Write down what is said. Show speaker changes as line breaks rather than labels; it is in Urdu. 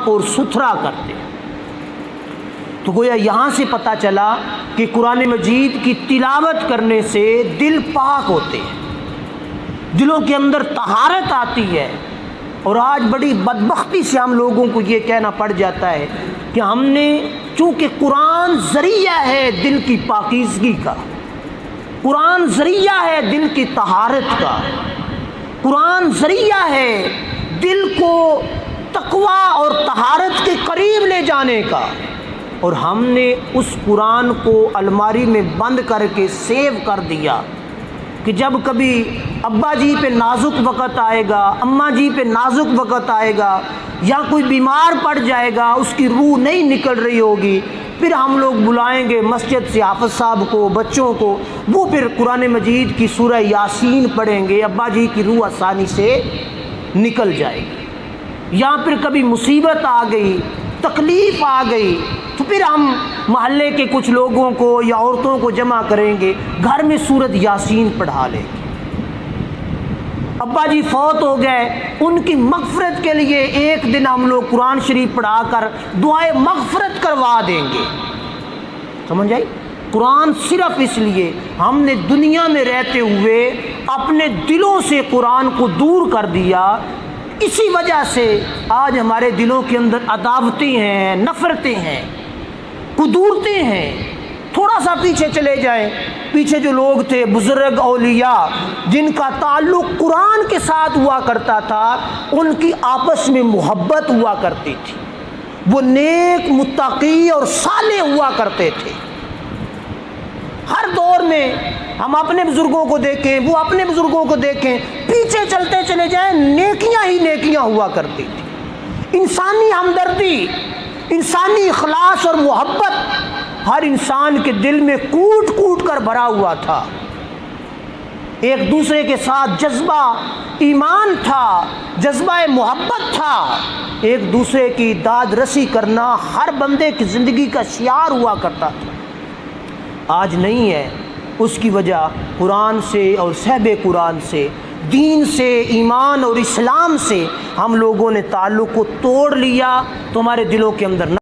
اور ستھرا کرتے. تو گویا یہاں سے پتہ چلا کہ قرآن مجید کی تلاوت کرنے سے دل پاک ہوتے ہیں، دلوں کے اندر طہارت آتی ہے. اور آج بڑی بدبختی سے ہم لوگوں کو یہ کہنا پڑ جاتا ہے کہ ہم نے، چونکہ قرآن ذریعہ ہے دل کی پاکیزگی کا، قرآن ذریعہ ہے دل کی طہارت کا، قرآن ذریعہ ہے دل کو تقویٰ اور طہارت کے قریب لے جانے کا، اور ہم نے اس قرآن کو الماری میں بند کر کے سیو کر دیا کہ جب کبھی ابا جی پہ نازک وقت آئے گا، اماں جی پہ نازک وقت آئے گا، یا کوئی بیمار پڑ جائے گا، اس کی روح نہیں نکل رہی ہوگی، پھر ہم لوگ بلائیں گے مسجد سے حافظ صاحب کو، بچوں کو، وہ پھر قرآن مجید کی سورہ یاسین پڑھیں گے، ابا جی کی روح آسانی سے نکل جائے گی. یا پھر کبھی مصیبت آ گئی، تکلیف آ گئی، تو پھر ہم محلے کے کچھ لوگوں کو یا عورتوں کو جمع کریں گے، گھر میں سورۃ یاسین پڑھا لیں گے. ابا جی فوت ہو گئے، ان کی مغفرت کے لیے ایک دن ہم لوگ قرآن شریف پڑھا کر دعائے مغفرت کروا دیں گے. سمجھ آئی؟ قرآن صرف اس لیے ہم نے دنیا میں رہتے ہوئے اپنے دلوں سے قرآن کو دور کر دیا، اسی وجہ سے آج ہمارے دلوں کے اندر عداوتیں ہیں، نفرتیں ہیں، قدورتیں ہیں. تھوڑا سا پیچھے چلے جائیں، پیچھے جو لوگ تھے بزرگ اولیاء جن کا تعلق قرآن کے ساتھ ہوا کرتا تھا، ان کی آپس میں محبت ہوا کرتی تھی، وہ نیک، متقی اور صالح ہوا کرتے تھے. ہر دور میں ہم اپنے بزرگوں کو دیکھیں، وہ اپنے بزرگوں کو دیکھیں، پیچھے چلتے چلے جائیں، نیکیاں ہی نیکیاں ہوا کرتی تھی. انسانی ہمدردی، انسانی اخلاص اور محبت ہر انسان کے دل میں کوٹ کوٹ کر بھرا ہوا تھا. ایک دوسرے کے ساتھ جذبہ ایمان تھا، جذبہ محبت تھا، ایک دوسرے کی داد رسی کرنا ہر بندے کی زندگی کا شعار ہوا کرتا تھا. آج نہیں ہے. اس کی وجہ قرآن سے اور صحب قرآن سے، دین سے، ایمان اور اسلام سے ہم لوگوں نے تعلق کو توڑ لیا، تو ہمارے دلوں کے اندر